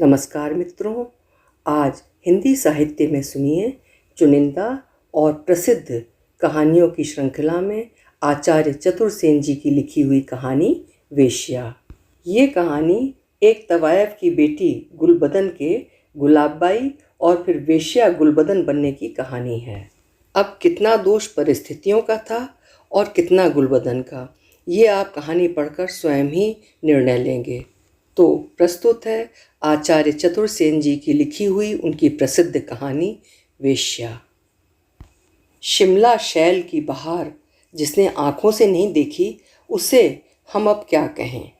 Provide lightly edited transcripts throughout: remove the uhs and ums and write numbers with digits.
नमस्कार मित्रों, आज हिंदी साहित्य में सुनिए चुनिंदा और प्रसिद्ध कहानियों की श्रृंखला में आचार्य चतुरसेन जी की लिखी हुई कहानी वेश्या। ये कहानी एक तवायफ की बेटी गुलबदन के गुलाबबाई और फिर वेश्या गुलबदन बनने की कहानी है। अब कितना दोष परिस्थितियों का था और कितना गुलबदन का, ये आप कहानी पढ़कर स्वयं ही निर्णय लेंगे। तो प्रस्तुत है आचार्य चतुरसेन जी की लिखी हुई उनकी प्रसिद्ध कहानी वेश्या। शिमला शैल की बहार जिसने आंखों से नहीं देखी, उसे हम अब क्या कहें।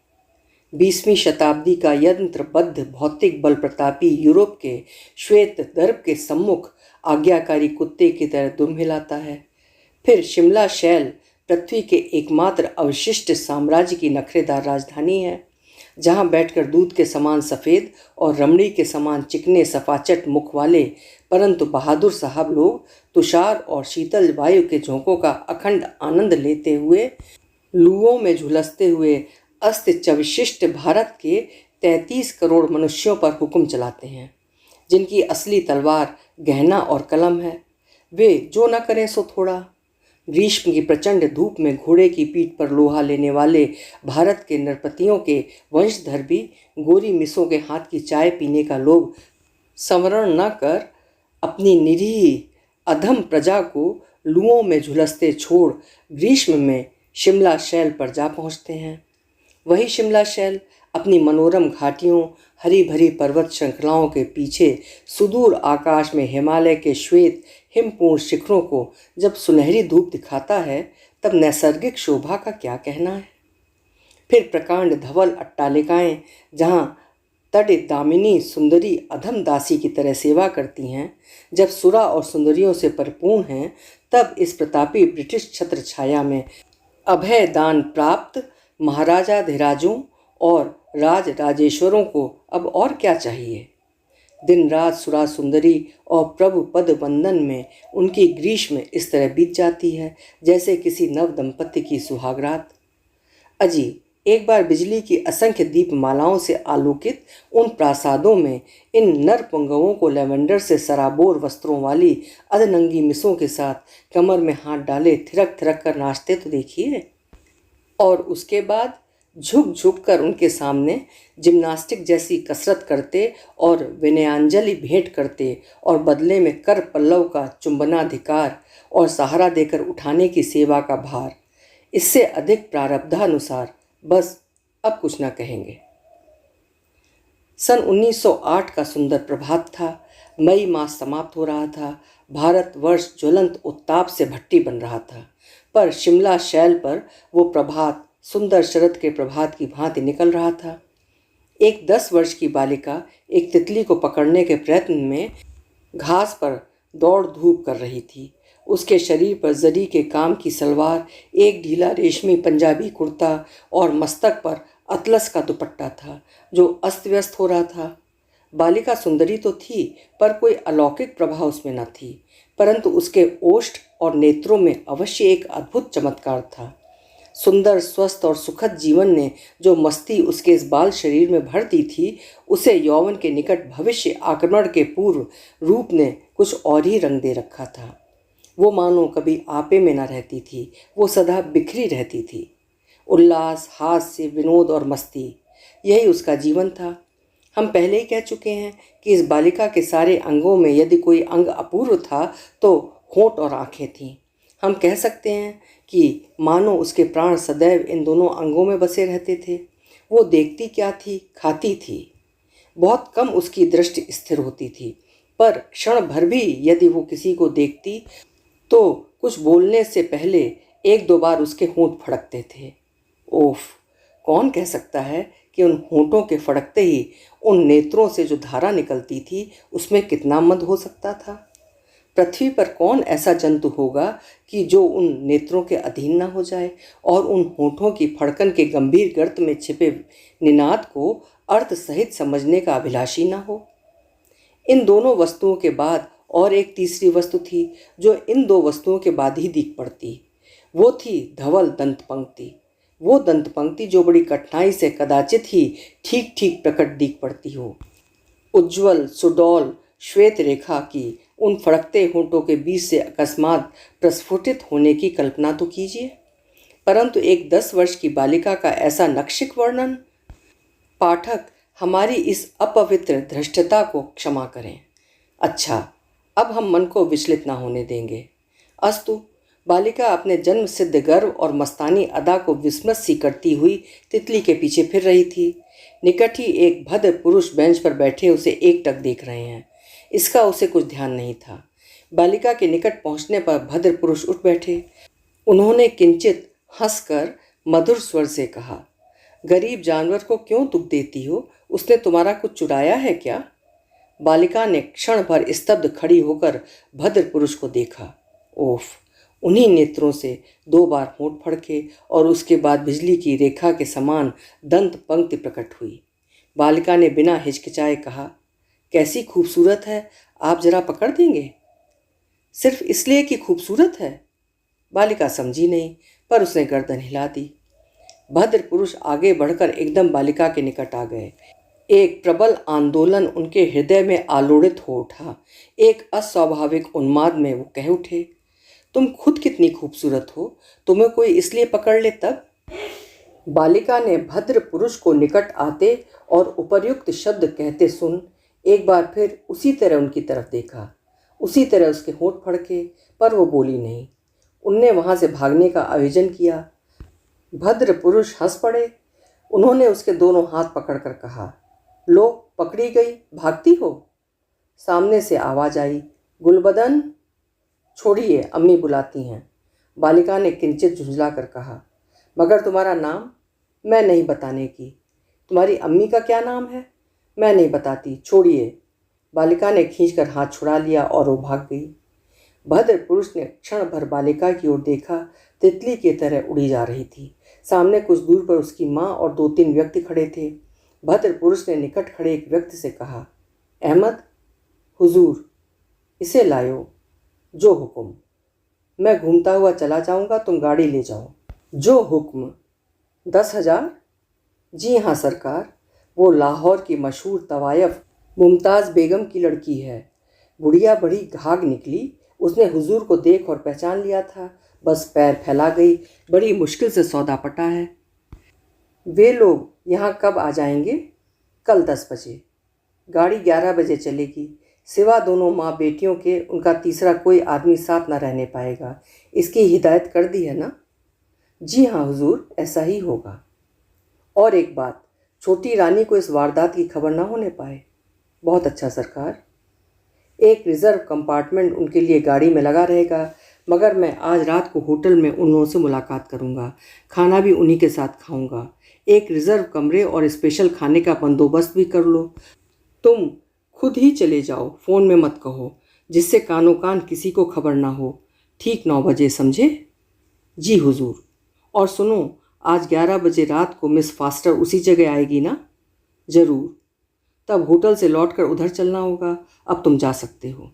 20वीं शताब्दी का यंत्रबद्ध भौतिक बल प्रतापी यूरोप के श्वेत दर्प के सम्मुख आज्ञाकारी कुत्ते की तरह दुम हिलाता है। फिर शिमला शैल पृथ्वी के एकमात्र अवशिष्ट साम्राज्य की नखरेदार राजधानी है, जहां बैठकर दूध के समान सफ़ेद और रमणी के समान चिकने सफाचट मुख वाले परंतु बहादुर साहब लोग तुषार और शीतल वायु के झोंकों का अखंड आनंद लेते हुए लुओं में झुलसते हुए अस्तित्वविशिष्ट भारत के 33 करोड़ मनुष्यों पर हुक्म चलाते हैं, जिनकी असली तलवार गहना और कलम है। वे जो न करें सो थोड़ा। ग्रीष्म की प्रचंड धूप में घोड़े की पीठ पर लोहा लेने वाले भारत के नरपतियों के वंशधर भी गोरी मिसों के हाथ की चाय पीने का लोभ संवरण न कर अपनी निरीह अधम प्रजा को लुओं में झुलसते छोड़ ग्रीष्म में शिमला शैल पर जा पहुँचते हैं। वही शिमला शैल अपनी मनोरम घाटियों, हरी भरी पर्वत श्रृंखलाओं के पीछे सुदूर आकाश में हिमालय के श्वेत हिमपूर्ण शिखरों को जब सुनहरी धूप दिखाता है, तब नैसर्गिक शोभा का क्या कहना है। फिर प्रकांड धवल अट्टालिकाएं जहां तट दामिनी सुंदरी अधम दासी की तरह सेवा करती हैं, जब सुरा और सुंदरियों से परिपूर्ण हैं, तब इस प्रतापी ब्रिटिश छत्र छाया में अभय दान प्राप्त महाराजाधिराजों और राज राजेश्वरों को अब और क्या चाहिए। दिन रात सुरा सुंदरी और प्रभु पद वंदन में उनकी ग्रीष्म इस तरह बीत जाती है जैसे किसी नव दंपत्ति की सुहागरात। अजी एक बार बिजली की असंख्य दीपमालाओं से आलोकित उन प्रासादों में इन नर पुंगवों को लेवेंडर से सराबोर वस्त्रों वाली अधनंगी मिसों के साथ कमर में हाथ डाले थिरक थिरक कर नाचते तो देखिए, और उसके बाद झुक झुक कर उनके सामने जिम्नास्टिक जैसी कसरत करते और विनयांजलि भेंट करते और बदले में कर पल्लव का चुंबनाधिकार और सहारा देकर उठाने की सेवा का भार। इससे अधिक प्रारब्धानुसार बस अब कुछ न कहेंगे। सन 1908 का सुंदर प्रभात था। मई मास समाप्त हो रहा था। भारतवर्ष ज्वलंत उत्ताप से भट्टी बन रहा था, पर शिमला शैल पर वो प्रभात सुंदर शरद के प्रभात की भांति निकल रहा था। एक 10 वर्ष की बालिका एक तितली को पकड़ने के प्रयत्न में घास पर दौड़ धूप कर रही थी। उसके शरीर पर जरी के काम की सलवार, एक ढीला रेशमी पंजाबी कुर्ता और मस्तक पर अतलस का दुपट्टा था जो अस्त व्यस्त हो रहा था। बालिका सुंदरी तो थी, पर कोई अलौकिक प्रभा उसमें न थी, परंतु उसके ओष्ठ और नेत्रों में अवश्य एक अद्भुत चमत्कार था। सुंदर, स्वस्थ और सुखद जीवन ने जो मस्ती उसके इस बाल शरीर में भर दी थी, उसे यौवन के निकट भविष्य आक्रमण के पूर्व रूप ने कुछ और ही रंग दे रखा था। वो मानो कभी आपे में न रहती थी, वो सदा बिखरी रहती थी। उल्लास, हास्य, विनोद और मस्ती, यही उसका जीवन था। हम पहले ही कह चुके हैं कि इस बालिका के सारे अंगों में यदि कोई अंग अपूर्व था तो होंठ और आंखें थीं। हम कह सकते हैं कि मानो उसके प्राण सदैव इन दोनों अंगों में बसे रहते थे। वो देखती क्या थी, खाती थी। बहुत कम उसकी दृष्टि स्थिर होती थी, पर क्षण भर भी यदि वो किसी को देखती तो कुछ बोलने से पहले 1-2 बार उसके होंठ फड़कते थे। ओफ, कौन कह सकता है कि उन होंठों के फड़कते ही उन नेत्रों से जो धारा निकलती थी उसमें कितना मद हो सकता था। पृथ्वी पर कौन ऐसा जंतु होगा कि जो उन नेत्रों के अधीन न हो जाए और उन होठों की फड़कन के गंभीर गर्त में छिपे निनाद को अर्थ सहित समझने का अभिलाषी न हो। इन दोनों वस्तुओं के बाद और एक तीसरी वस्तु थी जो इन दो वस्तुओं के बाद ही दिख पड़ती। वो थी धवल दंत पंक्ति। वो दंत पंक्ति जो बड़ी कठिनाई से कदाचित ही ठीक ठीक प्रकट दिख पड़ती हो। उज्ज्वल सुडौल श्वेत रेखा की उन फड़कते होंठों के बीच से अकस्मात प्रस्फुटित होने की कल्पना तो कीजिए। परंतु एक 10 वर्ष की बालिका का ऐसा नक्षिक वर्णन। पाठक हमारी इस अपवित्र धृष्टता को क्षमा करें। अच्छा, अब हम मन को विचलित ना होने देंगे। अस्तु, बालिका अपने जन्म सिद्ध गर्व और मस्तानी अदा को विस्मृत सी करती हुई तितली के पीछे फिर रही थी। निकट ही एक भद्र पुरुष बेंच पर बैठे उसे एकटक देख रहे हैं। इसका उसे कुछ ध्यान नहीं था। बालिका के निकट पहुंचने पर भद्र पुरुष उठ बैठे। उन्होंने किंचित हंसकर मधुर स्वर से कहा, गरीब जानवर को क्यों दुख देती हो? उसने तुम्हारा कुछ चुराया है क्या? बालिका ने क्षण भर स्तब्ध खड़ी होकर भद्र पुरुष को देखा। ओफ! उन्हीं नेत्रों से 2 बार होंठ फड़के और उसके बाद बिजली की रेखा के समान दंत पंक्ति प्रकट हुई। बालिका ने बिना हिचकिचाए कहा, कैसी खूबसूरत है, आप जरा पकड़ देंगे? सिर्फ इसलिए कि खूबसूरत है? बालिका समझी नहीं, पर उसने गर्दन हिला दी। भद्र पुरुष आगे बढ़कर एकदम बालिका के निकट आ गए। एक प्रबल आंदोलन उनके हृदय में आलोड़ित हो उठा। एक अस्वाभाविक उन्माद में वो कह उठे, तुम खुद कितनी खूबसूरत हो, तुम्हें कोई इसलिए पकड़ ले तब? बालिका ने भद्र पुरुष को निकट आते और उपर्युक्त शब्द कहते सुन एक बार फिर उसी तरह उनकी तरफ देखा। उसी तरह उसके होंठ फड़के, पर वो बोली नहीं। उनने वहां से भागने का आयोजन किया। भद्र पुरुष हंस पड़े। उन्होंने उसके दोनों हाथ पकड़कर कहा, लो पकड़ी गई, भागती हो? सामने से आवाज आई, गुलबदन। छोड़िए, अम्मी बुलाती हैं। बालिका ने किंचित झुंझला कर कहा, मगर तुम्हारा नाम? मैं नहीं बताने की। तुम्हारी अम्मी का क्या नाम है? मैं नहीं बताती, छोड़िए। बालिका ने खींचकर हाथ छुड़ा लिया और वो भाग गई। भद्र पुरुष ने क्षण भर बालिका की ओर देखा। तितली की तरह उड़ी जा रही थी। सामने कुछ दूर पर उसकी माँ और 2-3 व्यक्ति खड़े थे। भद्र पुरुष ने निकट खड़े एक व्यक्ति से कहा, अहमद, हुजूर, इसे लायो। जो हुक्म। मैं घूमता हुआ चला जाऊंगा, तुम गाड़ी ले जाओ। जो हुक्म। 10,000? जी हाँ सरकार। वो लाहौर की मशहूर तवायफ मुमताज़ बेगम की लड़की है। बुढ़िया बड़ी घाघ निकली। उसने हुजूर को देख और पहचान लिया था। बस पैर फैला गई। बड़ी मुश्किल से सौदा पटा है। वे लोग यहाँ कब आ जाएंगे? कल 10 बजे। गाड़ी 11 बजे चलेगी। सिवा दोनों माँ बेटियों के उनका तीसरा कोई आदमी साथ न रहने पाएगा। इसकी हिदायत कर दी है ना? जी हाँ हुजूर, ऐसा ही होगा। और एक बात, छोटी रानी को इस वारदात की खबर ना होने पाए। बहुत अच्छा सरकार। एक रिजर्व कंपार्टमेंट उनके लिए गाड़ी में लगा रहेगा, मगर मैं आज रात को होटल में उन लोगों से मुलाकात करूंगा। खाना भी उन्हीं के साथ खाऊंगा। एक रिजर्व कमरे और स्पेशल खाने का बंदोबस्त भी कर लो। तुम खुद ही चले जाओ, फ़ोन में मत कहो, जिससे कानो कान किसी को खबर ना हो। ठीक 9 बजे, समझे? जी हुजूर। और सुनो, आज 11 बजे रात को मिस फास्टर उसी जगह आएगी ना? ज़रूर। तब होटल से लौटकर उधर चलना होगा। अब तुम जा सकते हो।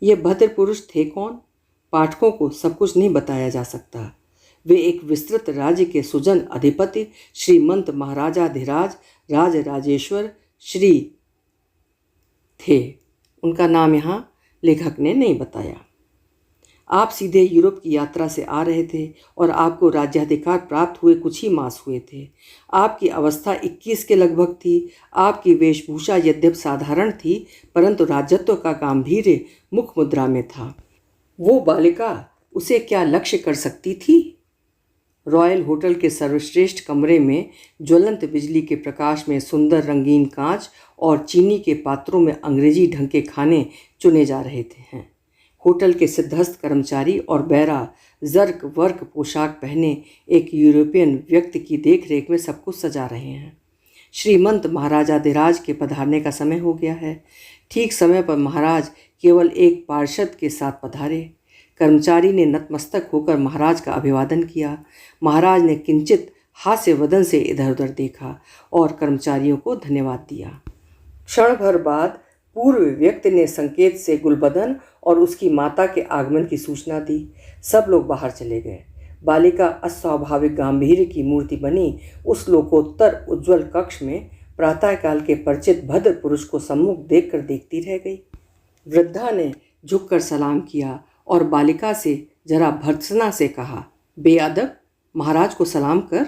ये भद्र पुरुष थे कौन? पाठकों को सब कुछ नहीं बताया जा सकता। वे एक विस्तृत राज्य के सुजन अधिपति श्रीमंत महाराजाधिराज राज राजेश्वर श्री थे। उनका नाम यहाँ लेखक ने नहीं बताया। आप सीधे यूरोप की यात्रा से आ रहे थे और आपको राज्याधिकार प्राप्त हुए कुछ ही मास हुए थे। आपकी अवस्था 21 के लगभग थी। आपकी वेशभूषा यद्यपि साधारण थी, परंतु राजत्व का गांभीर्य मुख मुद्रा में था। वो बालिका उसे क्या लक्ष्य कर सकती थी? रॉयल होटल के सर्वश्रेष्ठ कमरे में ज्वलंत बिजली के प्रकाश में सुंदर रंगीन कांच और चीनी के पात्रों में अंग्रेजी ढंग के खाने चुने जा रहे थे। होटल के सिद्धहस्त कर्मचारी और बैरा जर्क वर्क पोशाक पहने एक यूरोपियन व्यक्ति की देखरेख में सब कुछ सजा रहे हैं। श्रीमंत महाराजाधिराज के पधारने का समय हो गया है। ठीक समय पर महाराज केवल एक पार्षद के साथ पधारे। कर्मचारी ने नतमस्तक होकर महाराज का अभिवादन किया। महाराज ने किंचित हास्य वदन से इधर उधर देखा और कर्मचारियों को धन्यवाद दिया। क्षण भर बाद पूर्व व्यक्ति ने संकेत से गुलबदन और उसकी माता के आगमन की सूचना दी। सब लोग बाहर चले गए। बालिका अस्वाभाविक गांधीर्य की मूर्ति बनी उस लोकोत्तर उज्ज्वल कक्ष में प्रातःकाल के परिचित भद्र पुरुष को सम्मुख देखकर देखती रह गई। वृद्धा ने झुककर सलाम किया और बालिका से जरा भर्त्सना से कहा, बेअदब, महाराज को सलाम कर।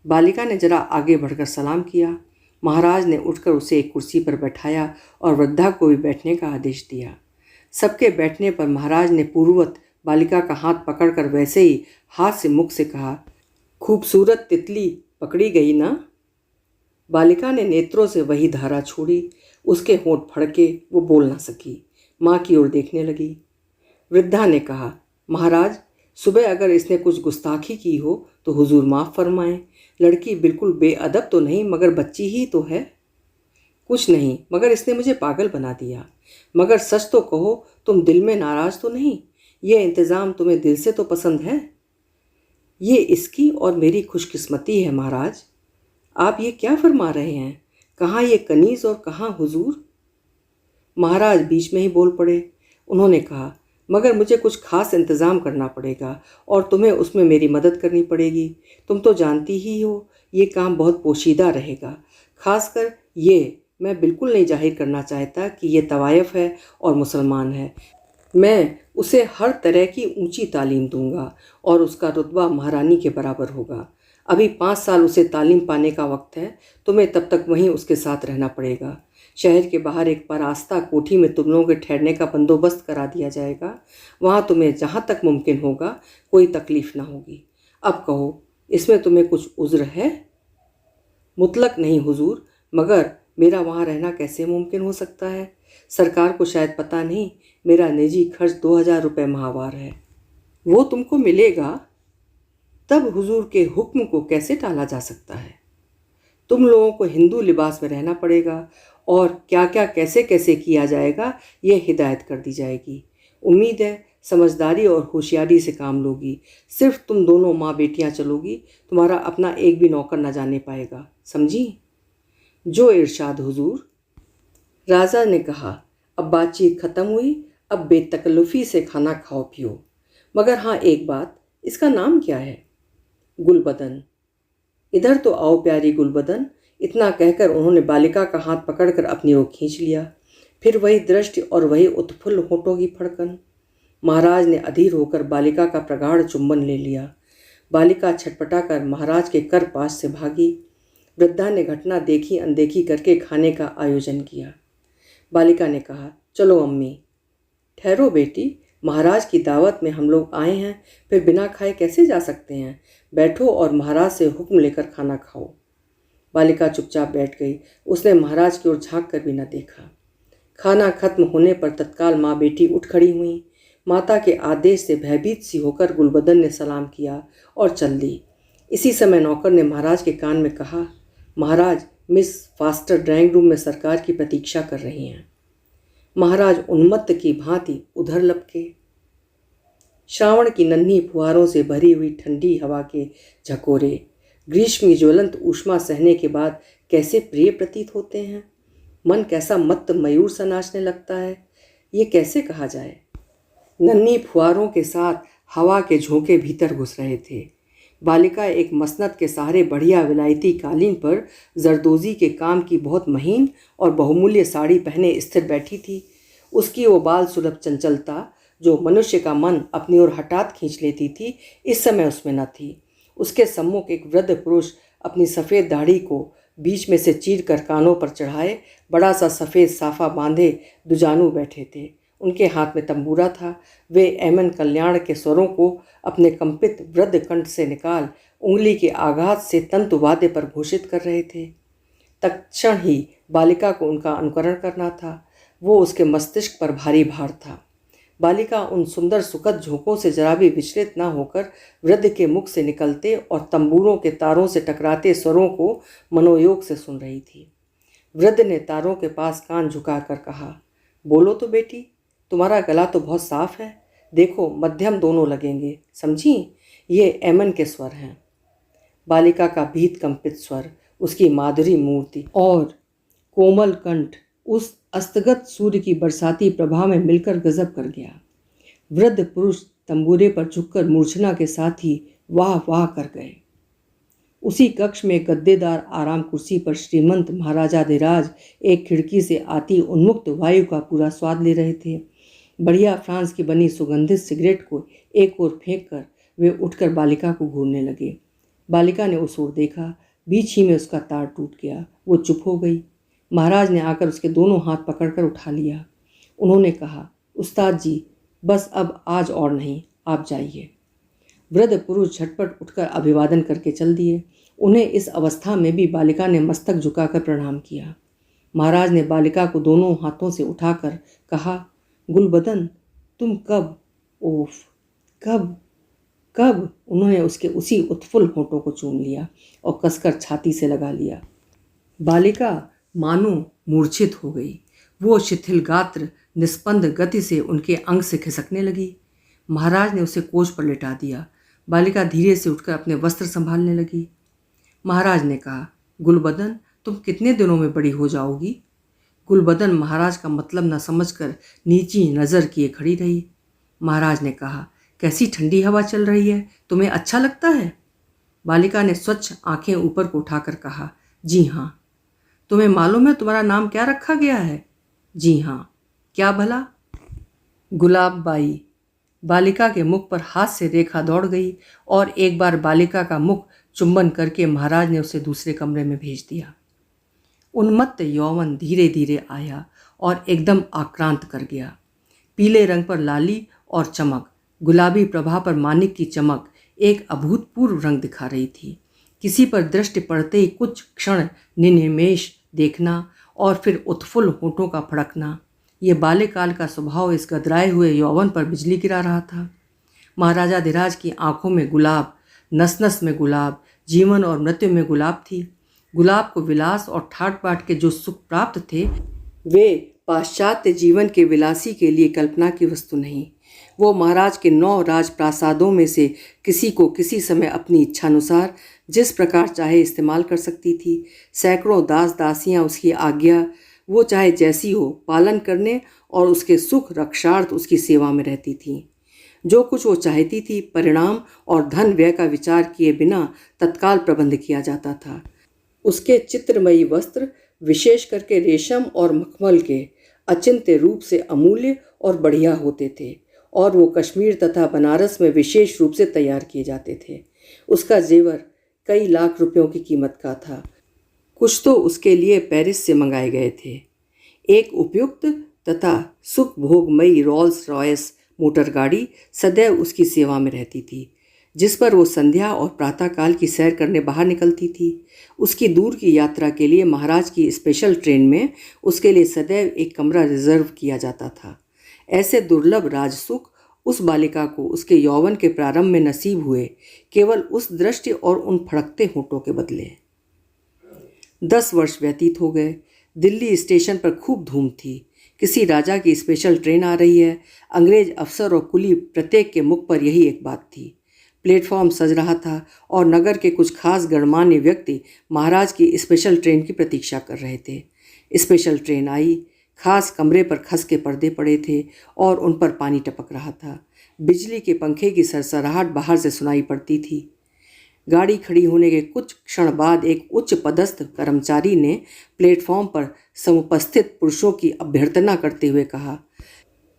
बालिका ने जरा आगे बढ़कर सलाम किया। महाराज ने उठकर उसे एक कुर्सी पर बैठाया और वृद्धा को भी बैठने का आदेश दिया। सबके बैठने पर महाराज ने पूर्ववत बालिका का हाथ पकड़कर वैसे ही हाथ से मुख से कहा, खूबसूरत तितली पकड़ी गई ना। बालिका ने नेत्रों से वही धारा छोड़ी। उसके होंठ फड़के, वो बोल ना सकी। माँ की ओर देखने लगी। वृद्धा ने कहा, महाराज, सुबह अगर इसने कुछ गुस्ताखी की हो तो हुजूर माफ़ फरमाएं। लड़की बिल्कुल बेअदब तो नहीं, मगर बच्ची ही तो है। कुछ नहीं, मगर इसने मुझे पागल बना दिया। मगर सच तो कहो, तुम दिल में नाराज़ तो नहीं? ये इंतज़ाम तुम्हें दिल से तो पसंद है? ये इसकी और मेरी खुशकिस्मती है महाराज। आप ये क्या फरमा रहे हैं? कहाँ ये कनीज़ और कहाँ हुजूर? महाराज बीच में ही बोल पड़े। उन्होंने कहा, मगर मुझे कुछ खास इंतज़ाम करना पड़ेगा और तुम्हें उसमें मेरी मदद करनी पड़ेगी। तुम तो जानती ही हो ये काम बहुत पोशीदा रहेगा। खासकर ये मैं बिल्कुल नहीं जाहिर करना चाहता कि ये तवायफ है और मुसलमान है। मैं उसे हर तरह की ऊंची तालीम दूंगा और उसका रुतबा महारानी के बराबर होगा। अभी 5 साल उसे तालीम पाने का वक्त है। तुम्हें तब तक वहीं उसके साथ रहना पड़ेगा। शहर के बाहर एक परास्ता कोठी में तुम लोगों के ठहरने का बंदोबस्त करा दिया जाएगा। वहाँ तुम्हें जहाँ तक मुमकिन होगा कोई तकलीफ़ ना होगी। अब कहो, इसमें तुम्हें कुछ उज़्र है? मुतलक नहीं हुजूर, मगर मेरा वहाँ रहना कैसे मुमकिन हो सकता है? सरकार को शायद पता नहीं, मेरा निजी खर्च 2000 रुपये माहवार है। वो तुमको मिलेगा, तब हुजूर के हुक्म को कैसे टाला जा सकता है? तुम लोगों को हिंदू लिबास में रहना पड़ेगा और क्या क्या कैसे कैसे किया जाएगा ये हिदायत कर दी जाएगी। उम्मीद है समझदारी और होशियारी से काम लोगी। सिर्फ तुम दोनों माँ बेटियाँ चलोगी, तुम्हारा अपना एक भी नौकर न जाने पाएगा, समझी? जो इरशाद हुजूर। राजा ने कहा, अब बातचीत ख़त्म हुई, अब बेतकल्लुफ़ी से खाना खाओ पियो। मगर हाँ, एक बात, इसका नाम क्या है? गुलबदन। इधर तो आओ प्यारी गुलबदन। इतना कहकर उन्होंने बालिका का हाथ पकड़कर अपनी ओर खींच लिया। फिर वही दृष्टि और वही उत्फुल्ल होठों की फड़कन। महाराज ने अधीर होकर बालिका का प्रगाढ़ चुंबन ले लिया। बालिका छटपटाकर महाराज के कर पास से भागी। वृद्धा ने घटना देखी अनदेखी करके खाने का आयोजन किया। बालिका ने कहा, चलो अम्मी। ठहरो बेटी, महाराज की दावत में हम लोग आए हैं, फिर बिना खाए कैसे जा सकते हैं? बैठो और महाराज से हुक्म लेकर खाना खाओ। बालिका चुपचाप बैठ गई। उसने महाराज की ओर झांक कर भी न देखा। खाना खत्म होने पर तत्काल माँ बेटी उठ खड़ी हुई। माता के आदेश से भयभीत सी होकर गुलबदन ने सलाम किया और चल दी। इसी समय नौकर ने महाराज के कान में कहा, महाराज, मिस फास्टर ड्राइंग रूम में सरकार की प्रतीक्षा कर रही हैं। महाराज उन्मत्त की भांति उधर लपके। श्रावण की नन्ही फुहारों से भरी हुई ठंडी हवा के झकोरे ग्रीष्म की ज्वलंत ऊष्मा सहने के बाद कैसे प्रिय प्रतीत होते हैं। मन कैसा मत्त मयूर सा नाचने लगता है, ये कैसे कहा जाए। नन्ही फुहारों के साथ हवा के झोंके भीतर घुस रहे थे। बालिका एक मसनद के सहारे बढ़िया विलायती कालीन पर जरदोजी के काम की बहुत महीन और बहुमूल्य साड़ी पहने स्थिर बैठी थी। उसकी वो बाल सुलभ चंचलता जो मनुष्य का मन अपनी ओर हठात खींच लेती थी, इस समय उसमें न थी। उसके सम्मुख एक वृद्ध पुरुष अपनी सफ़ेद दाढ़ी को बीच में से चीर कर कानों पर चढ़ाए बड़ा सा सफ़ेद साफा बांधे दुजानू बैठे थे। उनके हाथ में तंबूरा था। वे एमन कल्याण के स्वरों को अपने कंपित वृद्ध कंठ से निकाल उंगली के आघात से तंतुवाद्य पर घोषित कर रहे थे। तत्क्षण ही बालिका को उनका अनुकरण करना था। वो उसके मस्तिष्क पर भारी भार था। बालिका उन सुंदर सुखद झोंकों से जरा भी विचलित न होकर वृद्ध के मुख से निकलते और तंबूरों के तारों से टकराते स्वरों को मनोयोग से सुन रही थी। वृद्ध ने तारों के पास कान झुकाकर कहा, बोलो तो बेटी, तुम्हारा गला तो बहुत साफ है। देखो, मध्यम दोनों लगेंगे, समझी? ये एमन के स्वर हैं। बालिका का भीत कंपित स्वर, उसकी माधुरी मूर्ति और कोमल कंठ उस अस्तगत सूर्य की बरसाती प्रभा में मिलकर गजब कर गया। वृद्ध पुरुष तंबूरे पर झुककर मूर्छना के साथ ही वाह वाह कर गए। उसी कक्ष में एक गद्देदार आराम कुर्सी पर श्रीमंत महाराजाधिराज एक खिड़की से आती उन्मुक्त वायु का पूरा स्वाद ले रहे थे। बढ़िया फ्रांस की बनी सुगंधित सिगरेट को एक ओर फेंक कर वे उठकर बालिका को घूरने लगे। बालिका ने उस ओर देखा, बीच ही में उसका तार टूट गया। वो चुप हो गई। महाराज ने आकर उसके दोनों हाथ पकड़कर उठा लिया। उन्होंने कहा, उस्ताद जी, बस अब आज और नहीं, आप जाइए। वृद्ध पुरुष झटपट उठकर अभिवादन करके चल दिए। उन्हें इस अवस्था में भी बालिका ने मस्तक झुकाकर प्रणाम किया। महाराज ने बालिका को दोनों हाथों से उठाकर कहा, गुलबदन, तुम कब, ओफ, कब कब? उन्होंने उसके उसी उत्फुल्ल होठों को चूम लिया और कसकर छाती से लगा लिया। बालिका मानो मूर्छित हो गई। वो शिथिल गात्र निस्पंद गति से उनके अंग से खिसकने लगी। महाराज ने उसे कोच पर लिटा दिया। बालिका धीरे से उठकर अपने वस्त्र संभालने लगी। महाराज ने कहा, गुलबदन, तुम कितने दिनों में बड़ी हो जाओगी? गुलबदन महाराज का मतलब न समझकर नीची नज़र किए खड़ी रही। महाराज ने कहा, कैसी ठंडी हवा चल रही है, तुम्हें अच्छा लगता है? बालिका ने स्वच्छ आंखें ऊपर को उठाकर कहा, जी हाँ। तुम्हें मालूम है तुम्हारा नाम क्या रखा गया है? जी हाँ। क्या भला? गुलाब बाई। बालिका के मुख पर हाथ से रेखा दौड़ गई और एक बार बालिका का मुख चुंबन करके महाराज ने उसे दूसरे कमरे में भेज दिया। उन्मत्त यौवन धीरे धीरे आया और एकदम आक्रांत कर गया। पीले रंग पर लाली और चमक, गुलाबी प्रभा पर मानिक की चमक एक अभूतपूर्व रंग दिखा रही थी। किसी पर दृष्टि पड़ते ही कुछ क्षण निनिमेष देखना और फिर उत्फुल्ल होठों का फड़कना, ये बाल्यकाल का स्वभाव इस गदराए हुए यौवन पर बिजली गिरा रहा था। महाराजाधिराज की आंखों में गुलाब, नस नस में गुलाब, जीवन और मृत्यु में गुलाब थी। गुलाब को विलास और ठाट बाट के जो सुख प्राप्त थे, वे पाश्चात्य जीवन के विलासी के लिए कल्पना की वस्तु नहीं। वो महाराज के 9 राजप्रासादों में से किसी को किसी समय अपनी इच्छानुसार जिस प्रकार चाहे इस्तेमाल कर सकती थी। सैकड़ों दास दासियां उसकी आज्ञा, वो चाहे जैसी हो, पालन करने और उसके सुख रक्षार्थ उसकी सेवा में रहती थीं। जो कुछ वो चाहती थी, परिणाम और धन व्यय का विचार किए बिना तत्काल प्रबंध किया जाता था। उसके चित्रमयी वस्त्र विशेष करके रेशम और मखमल के अचिंत्य रूप से अमूल्य और बढ़िया होते थे और वो कश्मीर तथा बनारस में विशेष रूप से तैयार किए जाते थे। उसका जेवर कई लाख रुपयों की कीमत का था। कुछ तो उसके लिए पेरिस से मंगाए गए थे। एक उपयुक्त तथा सुख भोगमयी रोल्स रॉयस मोटर गाड़ी सदैव उसकी सेवा में रहती थी, जिस पर वो संध्या और प्रातःकाल की सैर करने बाहर निकलती थी। उसकी दूर की यात्रा के लिए महाराज की स्पेशल ट्रेन में उसके लिए सदैव एक कमरा रिजर्व किया जाता था। ऐसे दुर्लभ राजसुख उस बालिका को उसके यौवन के प्रारंभ में नसीब हुए, केवल उस दृष्टि और उन फड़कते होठों के बदले। 10 वर्ष व्यतीत हो गए। दिल्ली स्टेशन पर खूब धूम थी। किसी राजा की स्पेशल ट्रेन आ रही है। अंग्रेज अफसर और कुली प्रत्येक के मुख पर यही एक बात थी। प्लेटफॉर्म सज रहा था और नगर के कुछ खास गणमान्य व्यक्ति महाराज की स्पेशल ट्रेन की प्रतीक्षा कर रहे थे। स्पेशल ट्रेन आई। खास कमरे पर खस के पर्दे पड़े थे और उन पर पानी टपक रहा था। बिजली के पंखे की सरसराहट बाहर से सुनाई पड़ती थी। गाड़ी खड़ी होने के कुछ क्षण बाद एक उच्च पदस्थ कर्मचारी ने प्लेटफॉर्म पर समुपस्थित पुरुषों की अभ्यर्थना करते हुए कहा,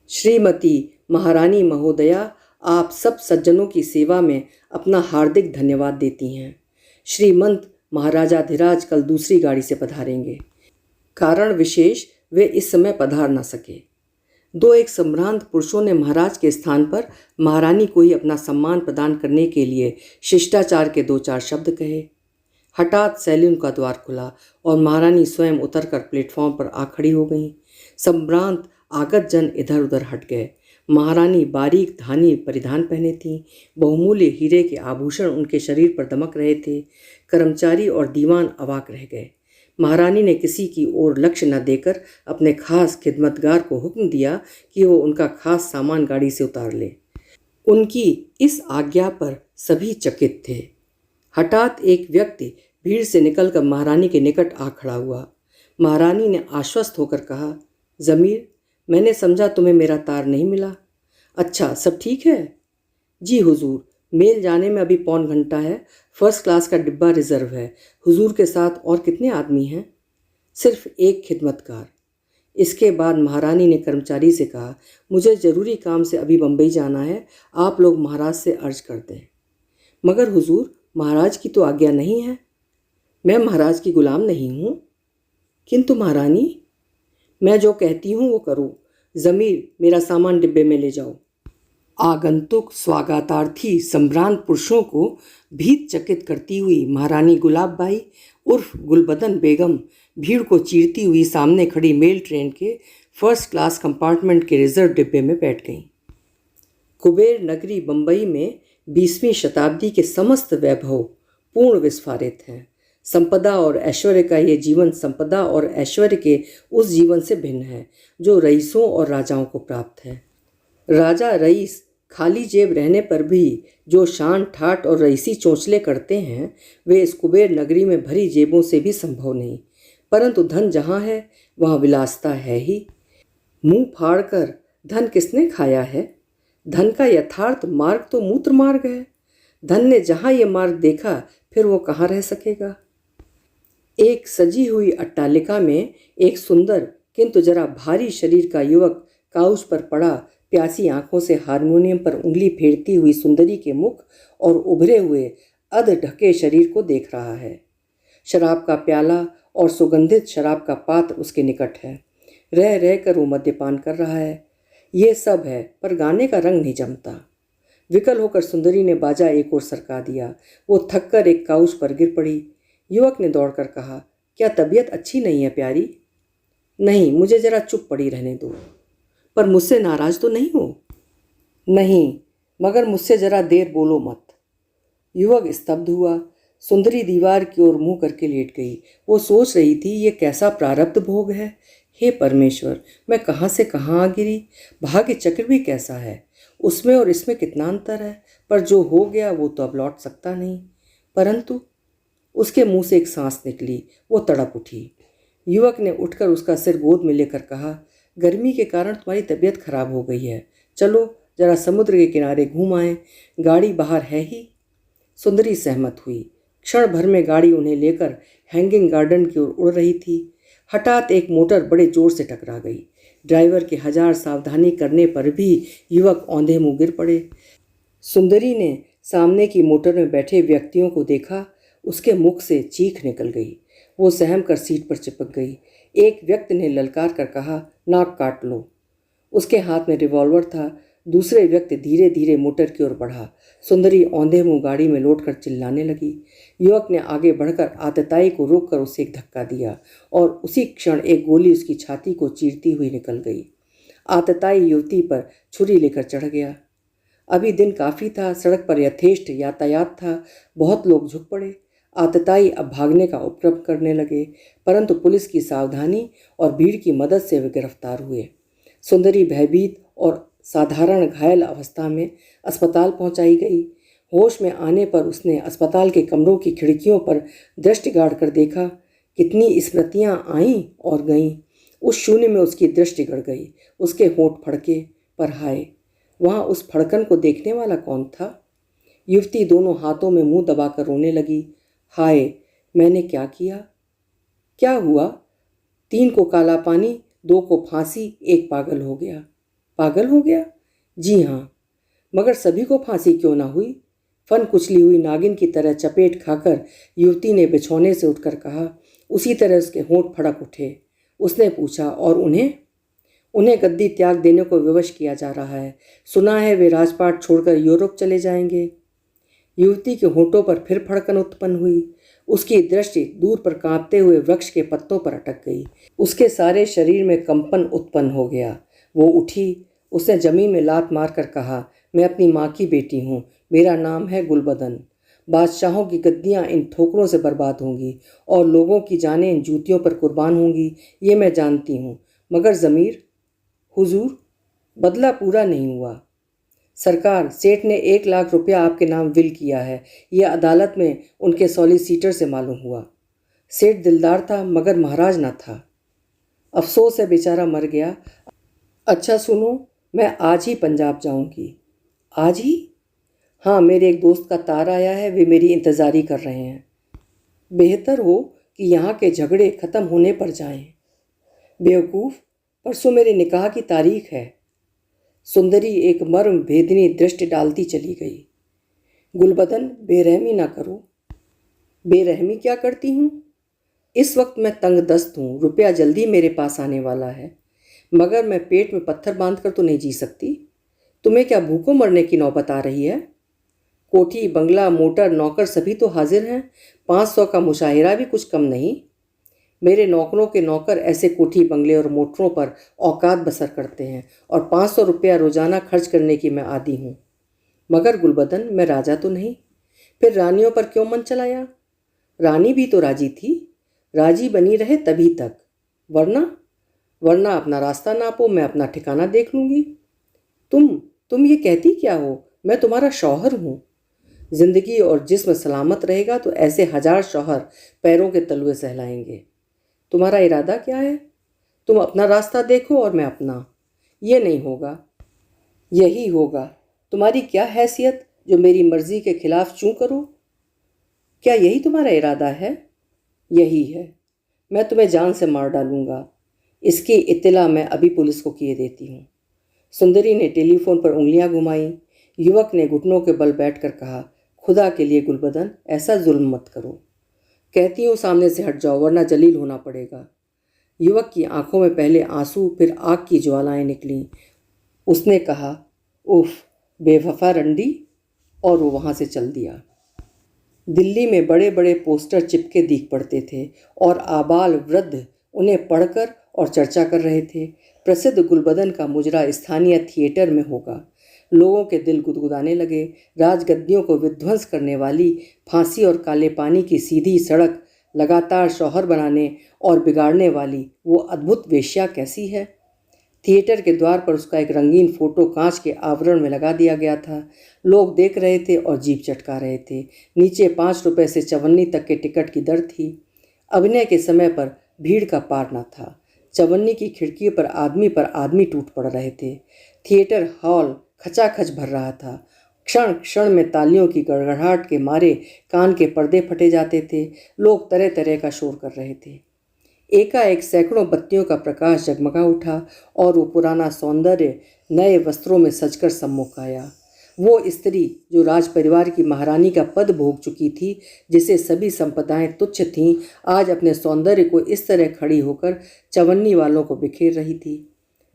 श्रीमती महारानी महोदया, आप सब सज्जनों की सेवा में अपना हार्दिक धन्यवाद देती हैं। श्रीमंत महाराजाधिराज कल दूसरी गाड़ी से पधारेंगे। कारण विशेष वे इस समय पधार न सके। 2 एक संभ्रांत पुरुषों ने महाराज के स्थान पर महारानी को ही अपना सम्मान प्रदान करने के लिए शिष्टाचार के 2-4 शब्द कहे। हठात सैलून का द्वार खुला और महारानी स्वयं उतरकर प्लेटफॉर्म पर आ खड़ी हो गईं। संभ्रांत आगत जन इधर उधर हट गए। महारानी बारीक धानी परिधान पहने थीं। बहुमूल्य हीरे के आभूषण उनके शरीर पर दमक रहे थे। कर्मचारी और दीवान अवाक रह गए। महारानी ने किसी की ओर लक्ष्य न देकर अपने खास खिदमतगार को हुक्म दिया कि वो उनका खास सामान गाड़ी से उतार ले। उनकी इस आज्ञा पर सभी चकित थे। हठात एक व्यक्ति भीड़ से निकलकर महारानी के निकट आ खड़ा हुआ। महारानी ने आश्वस्त होकर कहा, ज़मीर, मैंने समझा तुम्हें मेरा तार नहीं मिला। अच्छा, सब ठीक है? जी हुजूर, मेल जाने में अभी पौन घंटा है। फर्स्ट क्लास का डिब्बा रिजर्व है। हुजूर के साथ और कितने आदमी हैं? सिर्फ एक खिदमतकार। इसके बाद महारानी ने कर्मचारी से कहा, मुझे ज़रूरी काम से अभी बम्बई जाना है, आप लोग महाराज से अर्ज कर दें। मगर हुजूर, महाराज की तो आज्ञा नहीं है। मैं महाराज की गुलाम नहीं हूँ। किंतु महारानी, मैं जो कहती हूँ वो करो। ज़मीर, मेरा सामान डिब्बे में ले जाओ। आगंतुक स्वागतार्थी संभ्रांत पुरुषों को भीत चकित करती हुई महारानी गुलाब बाई उर्फ गुलबदन बेगम भीड़ को चीरती हुई सामने खड़ी मेल ट्रेन के फर्स्ट क्लास कंपार्टमेंट के रिजर्व डिब्बे में बैठ गईं। कुबेर नगरी बम्बई में 20वीं शताब्दी के समस्त वैभव पूर्ण विस्फारित हैं। संपदा और ऐश्वर्य का ये जीवन संपदा और ऐश्वर्य के उस जीवन से भिन्न है जो रईसों और राजाओं को प्राप्त है। राजा रईस खाली जेब रहने पर भी जो शान ठाट और रईसी चोंचले करते हैं, वे इस कुबेर नगरी में भरी जेबों से भी संभव नहीं। परंतु धन जहाँ है वहाँ विलासता है ही। मुंह फाड़कर धन किसने खाया है? धन का यथार्थ मार्ग तो मूत्र मार्ग है। धन ने जहाँ ये मार्ग देखा, फिर वो कहाँ रह सकेगा? एक सजी हुई अट्टालिका में एक सुंदर किंतु जरा भारी शरीर का युवक काउच पर पड़ा प्यासी आंखों से हारमोनियम पर उंगली फेरती हुई सुंदरी के मुख और उभरे हुए अध ढके शरीर को देख रहा है। शराब का प्याला और सुगंधित शराब का पात्र उसके निकट है। रह रह कर वो मद्यपान कर रहा है। ये सब है, पर गाने का रंग नहीं जमता। विकल होकर सुंदरी ने बाजा एक ओर सरका दिया। वो थककर एक काउच पर गिर पड़ी। युवक ने दौड़कर कहा, क्या तबीयत अच्छी नहीं है प्यारी? नहीं, मुझे जरा चुप पड़ी रहने दो। पर मुझसे नाराज तो नहीं हो? नहीं, मगर मुझसे जरा देर बोलो मत। युवक स्तब्ध हुआ। सुंदरी दीवार की ओर मुंह करके लेट गई। वो सोच रही थी, ये कैसा प्रारब्ध भोग है। हे परमेश्वर, मैं कहाँ से कहाँ आ गिरी। भाग्य चक्र भी कैसा है। उसमें और इसमें कितना अंतर है। पर जो हो गया वो तो अब लौट सकता नहीं। परंतु उसके मुंह से एक सांस निकली। वो तड़प उठी। युवक ने उठकर उसका सिर गोद में लेकर कहा, गर्मी के कारण तुम्हारी तबीयत खराब हो गई है। चलो जरा समुद्र के किनारे घूम आए, गाड़ी बाहर है ही। सुंदरी सहमत हुई। क्षण भर में गाड़ी उन्हें लेकर हैंगिंग गार्डन की ओर उड़ रही थी। हठात एक मोटर बड़े जोर से टकरा गई। ड्राइवर के हजार सावधानी करने पर भी युवक औंधे मुंह गिर पड़े। सुंदरी ने सामने की मोटर में बैठे व्यक्तियों को देखा। उसके मुख से चीख निकल गई। वो सहम कर सीट पर चिपक गई। एक व्यक्ति ने ललकार कर कहा, नाक काट लो। उसके हाथ में रिवॉल्वर था। दूसरे व्यक्ति धीरे धीरे मोटर की ओर बढ़ा। सुंदरी औंधे मुंह गाड़ी में लौटकर चिल्लाने लगी। युवक ने आगे बढ़कर आतताई को रोककर उसे एक धक्का दिया और उसी क्षण एक गोली उसकी छाती को चीरती हुई निकल गई। आतताई युवती पर छुरी लेकर चढ़ गया। अभी दिन काफ़ी था। सड़क पर यथेष्ट यातायात था। बहुत लोग झुक पड़े। आतताई अब भागने का उपक्रम करने लगे, परंतु पुलिस की सावधानी और भीड़ की मदद से वे गिरफ्तार हुए। सुंदरी भयभीत और साधारण घायल अवस्था में अस्पताल पहुंचाई गई। होश में आने पर उसने अस्पताल के कमरों की खिड़कियों पर दृष्टि गाड़ कर देखा। कितनी स्मृतियां आईं और गईं। उस शून्य में उसकी दृष्टि गड़ गई। उसके होंठ फड़के। पर हाय, वहाँ उस फड़कन को देखने वाला कौन था? युवती दोनों हाथों में मुंह दबाकर रोने लगी। हाय, मैंने क्या किया? क्या हुआ? 3 को काला पानी, 2 को फांसी, 1 पागल हो गया। पागल हो गया? जी हाँ। मगर सभी को फांसी क्यों ना हुई? फन कुचली हुई नागिन की तरह चपेट खाकर युवती ने बिछौने से उठकर कहा। उसी तरह उसके होंठ फड़क उठे। उसने पूछा, और उन्हें? उन्हें गद्दी त्याग देने को विवश किया जा रहा है। सुना है वे राजपाट छोड़कर यूरोप चले जाएंगे। युवती के होठों पर फिर फड़कन उत्पन्न हुई। उसकी दृष्टि दूर पर कांपते हुए वृक्ष के पत्तों पर अटक गई। उसके सारे शरीर में कंपन उत्पन्न हो गया। वो उठी। उसने जमीन में लात मारकर कहा, मैं अपनी माँ की बेटी हूँ। मेरा नाम है गुलबदन। बादशाहों की गद्दियाँ इन ठोकरों से बर्बाद होंगी और लोगों की जानें इन जूतियों पर कुर्बान होंगी, ये मैं जानती हूँ। मगर ज़मीर? हुजूर, बदला पूरा नहीं हुआ। सरकार, सेठ ने 1 लाख रुपया आपके नाम विल किया है। यह अदालत में उनके सॉलिसिटर से मालूम हुआ। सेठ दिलदार था मगर महाराज ना था। अफसोस है, बेचारा मर गया। अच्छा सुनो, मैं आज ही पंजाब जाऊंगी। आज ही? हाँ, मेरे एक दोस्त का तार आया है, वे मेरी इंतज़ारी कर रहे हैं। बेहतर हो कि यहाँ के झगड़े ख़त्म होने पर जाएं। बेवकूफ़, परसों मेरे निकाह की तारीख है। सुंदरी एक मर्म भेदनी दृष्टि डालती चली गई। गुलबदन, बेरहमी ना करो। बेरहमी क्या करती हूँ? इस वक्त मैं तंग दस्त हूँ, रुपया जल्दी मेरे पास आने वाला है, मगर मैं पेट में पत्थर बांध कर तो नहीं जी सकती। तुम्हें क्या भूखों मरने की नौबत आ रही है? कोठी, बंगला, मोटर, नौकर सभी तो हाजिर हैं। 500 का मुशाहिरा भी कुछ कम नहीं। मेरे नौकरों के नौकर ऐसे कोठी, बंगले और मोटरों पर औकात बसर करते हैं और 500 रुपया रोजाना खर्च करने की मैं आदी हूँ। मगर गुलबदन, मैं राजा तो नहीं, फिर रानियों पर क्यों मन चलाया? रानी भी तो राजी थी, राजी बनी रहे तभी तक, वरना वरना अपना रास्ता नापो, मैं अपना ठिकाना देख लूँगी। तुम ये कहती क्या हो? मैं तुम्हारा शौहर हूँ। जिंदगी और जिस्म सलामत रहेगा तो ऐसे 1000 शौहर पैरों के तलुए सहलाएंगे। तुम्हारा इरादा क्या है? तुम अपना रास्ता देखो और मैं अपना। ये नहीं होगा। यही होगा। तुम्हारी क्या हैसियत जो मेरी मर्जी के खिलाफ चूं करो? क्या यही तुम्हारा इरादा है? यही है। मैं तुम्हें जान से मार डालूंगा। इसकी इत्तला मैं अभी पुलिस को किए देती हूँ। सुंदरी ने टेलीफोन पर उंगलियां घुमाई। युवक ने घुटनों के बल बैठकर कहा, खुदा के लिए गुलबदन, ऐसा जुल्म मत करो। कहती हूँ सामने से हट जाओ, वरना जलील होना पड़ेगा। युवक की आंखों में पहले आंसू, फिर आग की ज्वालाएं निकलीं। उसने कहा, उफ, बेवफा रंडी, और वो वहाँ से चल दिया। दिल्ली में बड़े बड़े पोस्टर चिपके दिख पड़ते थे और आबाल वृद्ध उन्हें पढ़कर और चर्चा कर रहे थे। प्रसिद्ध गुलबदन का मुजरा स्थानीय थिएटर में होगा। लोगों के दिल गुदगुदाने लगे। राजगद्दियों को विध्वंस करने वाली, फांसी और काले पानी की सीधी सड़क लगातार शौहर बनाने और बिगाड़ने वाली वो अद्भुत वेश्या कैसी है? थिएटर के द्वार पर उसका एक रंगीन फोटो कांच के आवरण में लगा दिया गया था। लोग देख रहे थे और जीभ चटका रहे थे। नीचे 5 रुपए से चवन्नी तक के टिकट की दर थी। अभिनय के समय पर भीड़ का पार न था। चवन्नी की खिड़की पर आदमी टूट पड़ रहे थे। थिएटर हॉल खचाखच भर रहा था। क्षण क्षण में तालियों की गड़गड़ाहट के मारे कान के पर्दे फटे जाते थे। लोग तरह तरह का शोर कर रहे थे। एकाएक सैकड़ों बत्तियों का प्रकाश जगमगा उठा और वो पुराना सौंदर्य नए वस्त्रों में सजकर सम्मुख आया। वो स्त्री जो राज परिवार की महारानी का पद भोग चुकी थी, जिसे सभी संपदाएं तुच्छ थीं, आज अपने सौंदर्य को इस तरह खड़ी होकर चवन्नी वालों को बिखेर रही थी।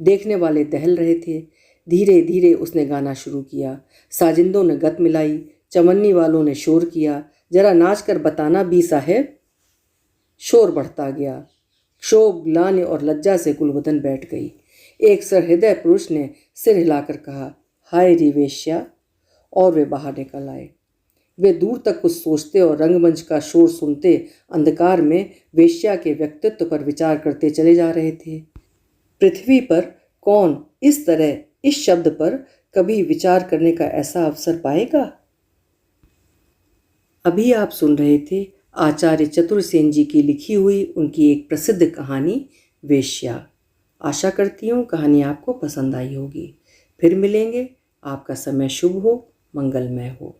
देखने वाले दहल रहे थे। धीरे धीरे उसने गाना शुरू किया। साजिंदों ने गत मिलाई, चवन्नी वालों ने शोर किया, जरा नाच कर बताना भी साहेब। शोर बढ़ता गया। क्षोभ, ग्लानि और लज्जा से गुलबदन बैठ गई। एक सहृदय पुरुष ने सिर हिलाकर कहा, हाय री वेश्या, और वे बाहर निकल आए। वे दूर तक कुछ सोचते और रंगमंच का शोर सुनते अंधकार में वेश्या के व्यक्तित्व पर विचार करते चले जा रहे थे। पृथ्वी पर कौन इस तरह इस शब्द पर कभी विचार करने का ऐसा अवसर पाएगा? अभी आप सुन रहे थे आचार्य चतुरसेन जी की लिखी हुई उनकी एक प्रसिद्ध कहानी वेश्या। आशा करती हूँ कहानी आपको पसंद आई होगी। फिर मिलेंगे। आपका समय शुभ हो, मंगलमय हो।